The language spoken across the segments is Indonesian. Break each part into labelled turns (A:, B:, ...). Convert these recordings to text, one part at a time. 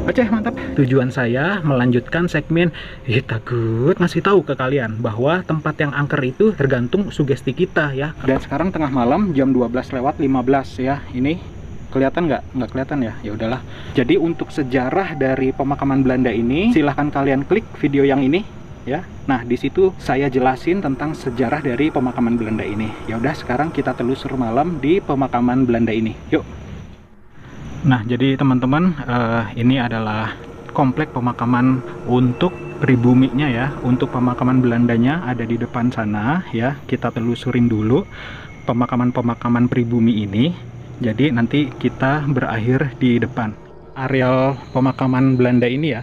A: Oke, mantap. Tujuan saya melanjutkan segmen takut ngasih tahu ke kalian bahwa tempat yang angker itu tergantung sugesti kita ya. Dan sekarang tengah malam jam 12:15 ya. Ini kelihatan nggak? Nggak kelihatan ya? Ya udahlah. Jadi untuk sejarah dari pemakaman Belanda ini, silahkan kalian klik video yang ini ya. Nah, di situ saya jelasin tentang sejarah dari pemakaman Belanda ini. Ya udah, sekarang kita telusur malam di pemakaman Belanda ini. Yuk. Nah, jadi teman-teman, ini adalah komplek pemakaman untuk pribuminya ya. Untuk pemakaman Belandanya ada di depan sana ya. Kita telusurin dulu pemakaman-pemakaman pribumi ini. Jadi nanti kita berakhir di depan. Areal pemakaman Belanda ini ya,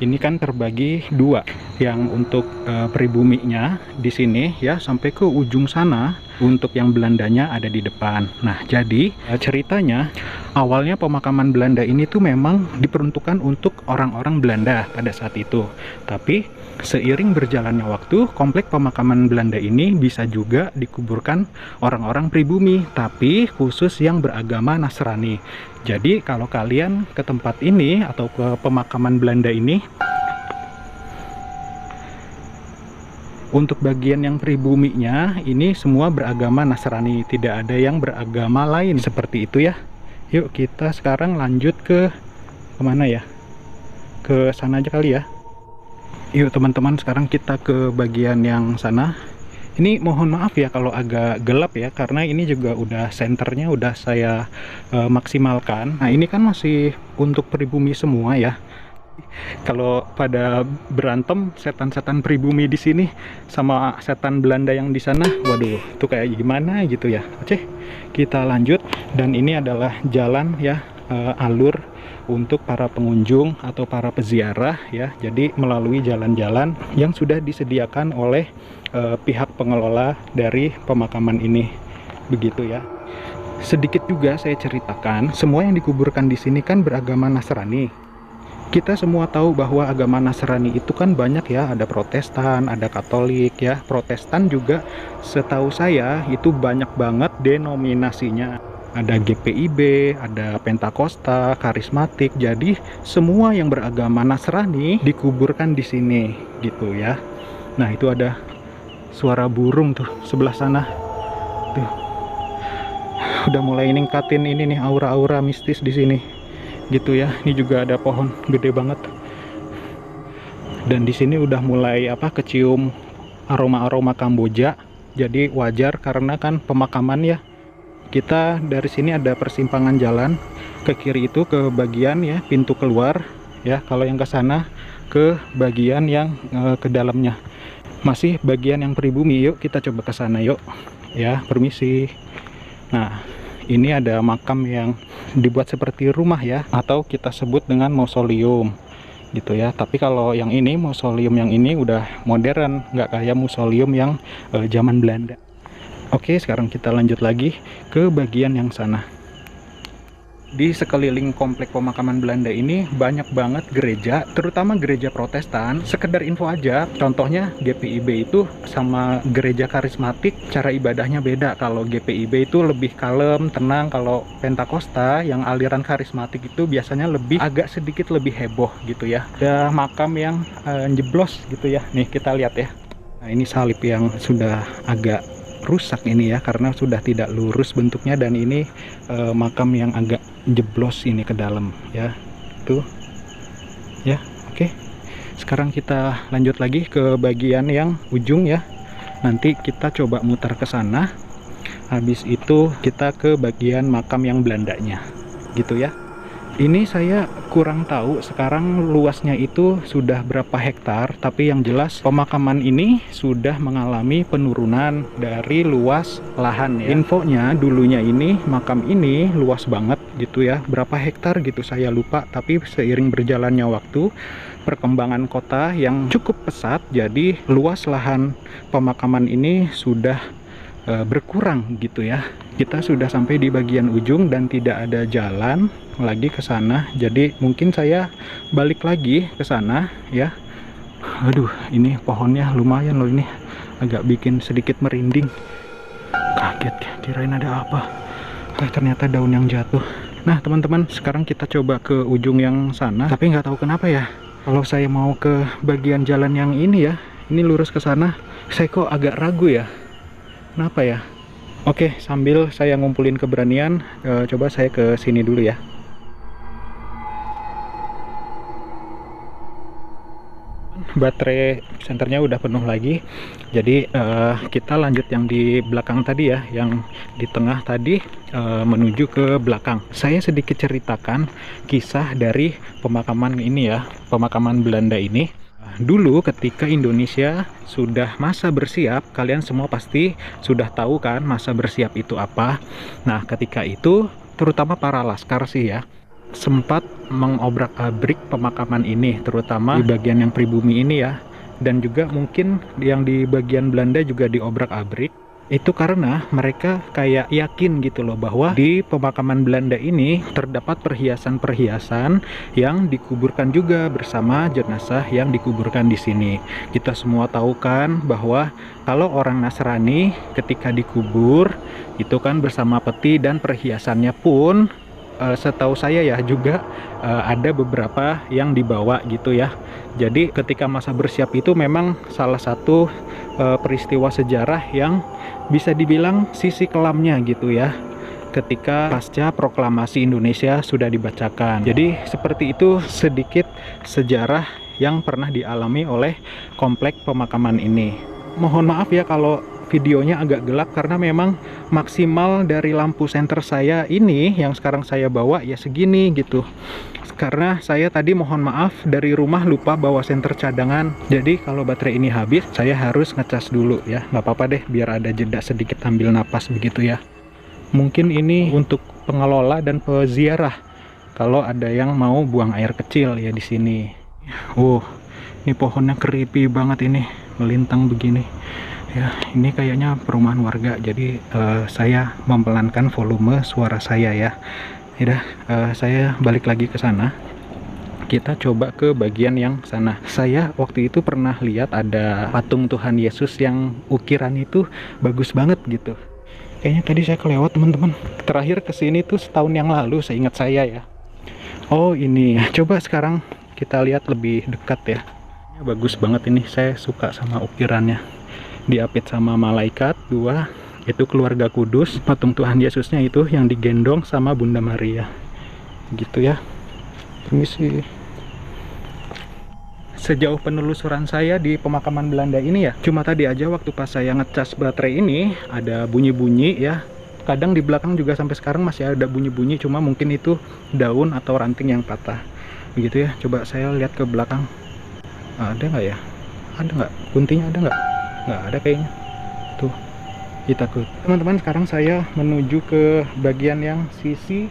A: ini kan terbagi dua. Yang untuk pribuminya di sini ya sampai ke ujung sana. Untuk yang Belandanya ada di depan. Nah, jadi ceritanya awalnya pemakaman Belanda ini tuh memang diperuntukkan untuk orang-orang Belanda pada saat itu. Tapi seiring berjalannya waktu, komplek pemakaman Belanda ini bisa juga dikuburkan orang-orang pribumi, tapi khusus yang beragama Nasrani. Jadi kalau kalian ke tempat ini atau ke pemakaman Belanda ini, untuk bagian yang pribuminya ini semua beragama Nasrani, tidak ada yang beragama lain seperti itu ya. Yuk kita sekarang lanjut ke kemana ya? Ke sana aja kali ya. Yuk teman-teman, sekarang kita ke bagian yang sana. Ini mohon maaf ya kalau agak gelap ya, karena ini juga udah senternya udah saya maksimalkan. Nah ini kan masih untuk pribumi semua ya. Kalau pada berantem setan-setan pribumi di sini sama setan Belanda yang di sana, waduh, itu kayak gimana gitu ya. Oke, kita lanjut. Dan ini adalah jalan ya, alur untuk para pengunjung atau para peziarah ya. Jadi melalui jalan-jalan yang sudah disediakan oleh pihak pengelola dari pemakaman ini, begitu ya. Sedikit juga saya ceritakan, semua yang dikuburkan di sini kan beragama Nasrani. Kita semua tahu bahwa agama Nasrani itu kan banyak ya, ada Protestan, ada Katolik ya. Protestan juga setahu saya itu banyak banget denominasinya. Ada GPIB, ada Pentakosta, Karismatik. Jadi semua yang beragama Nasrani dikuburkan di sini gitu ya. Nah, itu ada suara burung tuh sebelah sana. Tuh. Udah mulai ningkatin ini nih aura-aura mistis di sini. Gitu ya. Ini juga ada pohon gede banget. Dan di sini udah mulai kecium aroma-aroma Kamboja. Jadi wajar karena kan pemakaman ya. Kita dari sini ada persimpangan jalan ke kiri itu ke bagian ya pintu keluar ya. Kalau yang ke sana ke bagian yang ke dalamnya. Masih bagian yang pribumi. Yuk kita coba ke sana yuk. Ya, permisi. Nah, ini ada makam yang dibuat seperti rumah ya, atau kita sebut dengan mausoleum gitu ya. Tapi kalau yang ini, mausoleum yang ini udah modern, nggak kayak mausoleum yang zaman Belanda. Oke, sekarang kita lanjut lagi ke bagian yang sana. Di sekeliling komplek pemakaman Belanda ini banyak banget gereja, terutama gereja Protestan. Sekedar info aja, contohnya GPIB itu sama gereja karismatik cara ibadahnya beda. Kalau GPIB itu lebih kalem, tenang. Kalau Pentakosta yang aliran karismatik itu biasanya agak sedikit lebih heboh gitu ya. Ada makam yang jeblos gitu ya. Nih kita lihat ya. Nah, ini salib yang sudah agak rusak ini ya, karena sudah tidak lurus bentuknya. Dan ini makam yang agak jeblos ini ke dalam ya, tuh ya. Oke, sekarang kita lanjut lagi ke bagian yang ujung ya. Nanti kita coba mutar ke sana, habis itu kita ke bagian makam yang Belandanya gitu ya. Ini saya kurang tahu sekarang luasnya itu sudah berapa hektar, tapi yang jelas pemakaman ini sudah mengalami penurunan dari luas lahan ya. Infonya dulunya ini makam ini luas banget gitu ya, berapa hektar gitu saya lupa, tapi seiring berjalannya waktu, perkembangan kota yang cukup pesat, jadi luas lahan pemakaman ini sudah berkurang gitu ya. Kita sudah sampai di bagian ujung dan tidak ada jalan lagi ke sana. Jadi mungkin saya balik lagi ke sana ya. Aduh, ini pohonnya lumayan loh, ini agak bikin sedikit merinding. Kaget ya, kirain ada apa. Ternyata daun yang jatuh. Nah teman-teman, sekarang kita coba ke ujung yang sana, tapi nggak tahu kenapa ya, kalau saya mau ke bagian jalan yang ini ya, ini lurus ke sana, saya kok agak ragu ya. Kenapa ya? Oke, sambil saya ngumpulin keberanian, coba saya ke sini dulu ya. Baterai senternya udah penuh lagi, jadi kita lanjut yang di belakang tadi ya, yang di tengah tadi menuju ke belakang. Saya sedikit ceritakan kisah dari pemakaman ini ya, pemakaman Belanda ini. Dulu ketika Indonesia sudah masa bersiap, kalian semua pasti sudah tahu kan masa bersiap itu apa. Nah ketika itu terutama para laskar sih ya, sempat mengobrak-abrik pemakaman ini, terutama di bagian yang pribumi ini ya, dan juga mungkin yang di bagian Belanda juga diobrak-abrik. Itu karena mereka kayak yakin gitu loh bahwa di pemakaman Belanda ini terdapat perhiasan-perhiasan yang dikuburkan juga bersama jenazah yang dikuburkan di sini. Kita semua tahu kan bahwa kalau orang Nasrani ketika dikubur itu kan bersama peti dan perhiasannya pun setahu saya ya juga ada beberapa yang dibawa gitu ya. Jadi ketika masa bersiap itu memang salah satu peristiwa sejarah yang bisa dibilang sisi kelamnya gitu ya, ketika pasca proklamasi Indonesia sudah dibacakan. Jadi seperti itu sedikit sejarah yang pernah dialami oleh komplek pemakaman ini. Mohon maaf ya kalau videonya agak gelap karena memang maksimal dari lampu senter saya ini yang sekarang saya bawa ya segini gitu. Karena saya tadi mohon maaf dari rumah lupa bawa senter cadangan, jadi kalau baterai ini habis saya harus ngecas dulu ya. Nggak apa-apa deh, biar ada jeda sedikit ambil napas begitu ya. Mungkin ini untuk pengelola dan peziarah kalau ada yang mau buang air kecil ya di sini. Ini pohonnya creepy banget ini, melintang begini. Ya, ini kayaknya perumahan warga, jadi saya mempelankan volume suara saya ya. Yaudah, saya balik lagi ke sana. Kita coba ke bagian yang sana. Saya waktu itu pernah lihat ada patung Tuhan Yesus yang ukiran itu bagus banget gitu. Kayaknya tadi saya kelewat teman-teman. Terakhir kesini tuh setahun yang lalu, seingat saya ya. Oh ini, coba sekarang kita lihat lebih dekat ya. Bagus banget ini, saya suka sama ukirannya. Diapit sama malaikat dua, itu keluarga kudus. Patung Tuhan Yesusnya itu yang digendong sama Bunda Maria gitu ya. Permisi. Sejauh penelusuran saya di pemakaman Belanda ini ya, cuma tadi aja waktu pas saya ngecas baterai ini ada bunyi-bunyi ya. Kadang di belakang juga sampai sekarang masih ada bunyi-bunyi, cuma mungkin itu daun atau ranting yang patah begitu ya. Coba saya lihat ke belakang, ada nggak ya? Ada nggak? Guntingnya ada nggak? Nggak ada kayaknya tuh. Kita takut teman-teman. Sekarang saya menuju ke bagian yang sisi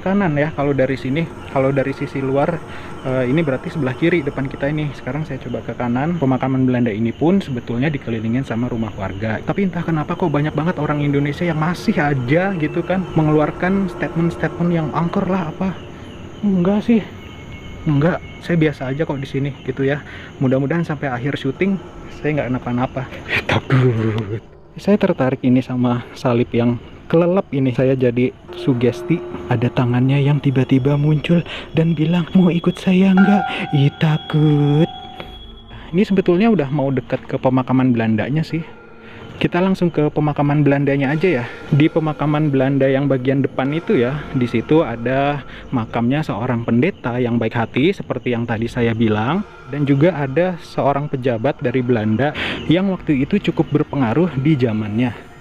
A: kanan ya. Kalau dari sini, kalau dari sisi luar ini berarti sebelah kiri depan kita ini. Sekarang saya coba ke kanan. Pemakaman Belanda ini pun sebetulnya dikelilingin sama rumah warga, tapi entah kenapa kok banyak banget orang Indonesia yang masih aja gitu kan mengeluarkan statement-statement yang angker lah apa. Enggak sih, enggak, saya biasa aja kok di sini gitu ya. Mudah-mudahan sampai akhir syuting saya nggak kenapa-napa. Takut. Saya tertarik ini sama salib yang kelelep ini. Saya jadi sugesti ada tangannya yang tiba-tiba muncul dan bilang mau ikut saya nggak? Ih takut. Ini sebetulnya udah mau dekat ke pemakaman Belandanya sih. Kita langsung ke pemakaman Belandanya aja ya. Di pemakaman Belanda yang bagian depan itu ya, di situ ada makamnya seorang pendeta yang baik hati seperti yang tadi saya bilang, dan juga ada seorang pejabat dari Belanda yang waktu itu cukup berpengaruh di zamannya.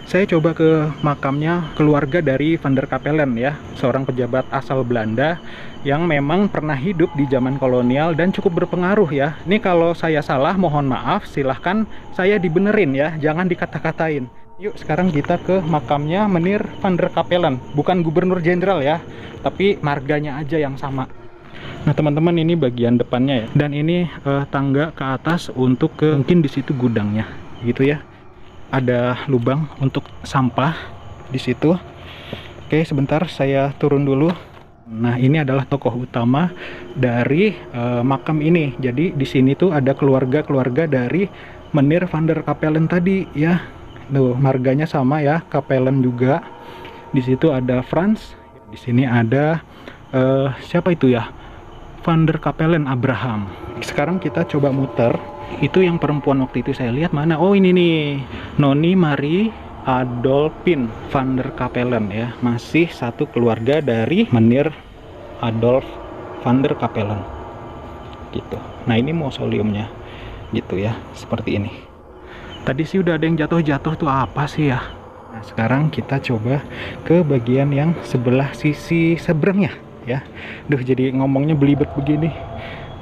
A: Saya coba ke makamnya keluarga dari Van der Capellen ya, seorang pejabat asal Belanda yang memang pernah hidup di zaman kolonial dan cukup berpengaruh ya. Ini kalau saya salah mohon maaf, silahkan saya dibenerin ya, jangan dikata-katain. Yuk sekarang kita ke makamnya Meneer Van der Capellen, bukan gubernur jenderal ya, tapi marganya aja yang sama. Nah teman-teman, ini bagian depannya ya, dan ini tangga ke atas untuk ke mungkin di situ gudangnya gitu ya. Ada lubang untuk sampah di situ. Oke, sebentar saya turun dulu. Nah, ini adalah tokoh utama dari makam ini. Jadi di sini tuh ada keluarga-keluarga dari Meneer Van der Capellen tadi ya. Tuh, marganya sama ya, Capellen juga. Di situ ada Frans Di sini ada siapa itu ya? Van der Capellen Abraham. Sekarang kita coba muter. Itu yang perempuan waktu itu saya lihat mana? Oh ini nih, Noni Marie Adolphine van der Capellen ya. Masih satu keluarga dari Menir Adolf van der Capellen. Gitu. Nah ini mausoleumnya. Gitu ya, seperti ini. Tadi sih udah ada yang jatuh-jatuh tuh apa sih ya? Nah sekarang kita coba ke bagian yang sebelah sisi seberangnya ya. Duh jadi ngomongnya belibet begini.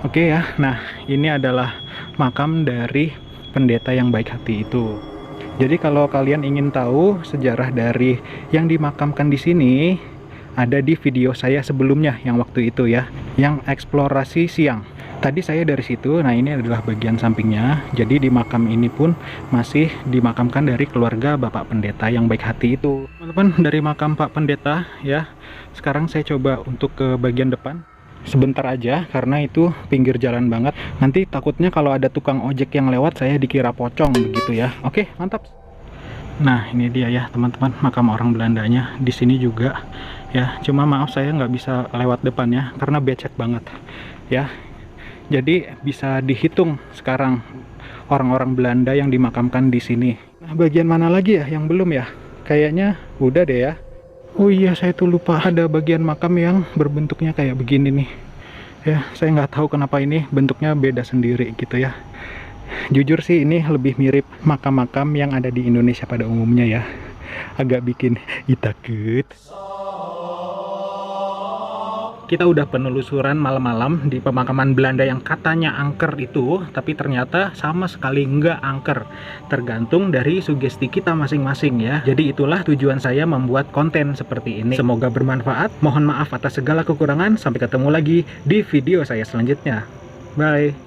A: Oke ya, nah ini adalah makam dari pendeta yang baik hati itu. Jadi kalau kalian ingin tahu sejarah dari yang dimakamkan di sini, ada di video saya sebelumnya yang waktu itu ya, yang eksplorasi siang. Tadi saya dari situ, nah ini adalah bagian sampingnya. Jadi di makam ini pun masih dimakamkan dari keluarga Bapak Pendeta yang baik hati itu. Teman-teman, dari makam Pak Pendeta ya, sekarang saya coba untuk ke bagian depan. Sebentar aja, karena itu pinggir jalan banget. Nanti takutnya kalau ada tukang ojek yang lewat, saya dikira pocong begitu ya. Oke, mantap. Nah, ini dia ya teman-teman, makam orang Belandanya. Di sini juga ya, cuma maaf saya nggak bisa lewat depannya, karena becek banget ya. Jadi bisa dihitung sekarang orang-orang Belanda yang dimakamkan di sini. Nah, bagian mana lagi ya yang belum ya? Kayaknya udah deh ya. Oh iya, saya tuh lupa ada bagian makam yang berbentuknya kayak begini nih. Ya, saya nggak tahu kenapa ini bentuknya beda sendiri gitu ya. Jujur sih ini lebih mirip makam-makam yang ada di Indonesia pada umumnya ya. Agak bikin takut. Kita udah penelusuran malam-malam di pemakaman Belanda yang katanya angker itu, tapi ternyata sama sekali nggak angker. Tergantung dari sugesti kita masing-masing ya. Jadi itulah tujuan saya membuat konten seperti ini. Semoga bermanfaat. Mohon maaf atas segala kekurangan. Sampai ketemu lagi di video saya selanjutnya. Bye.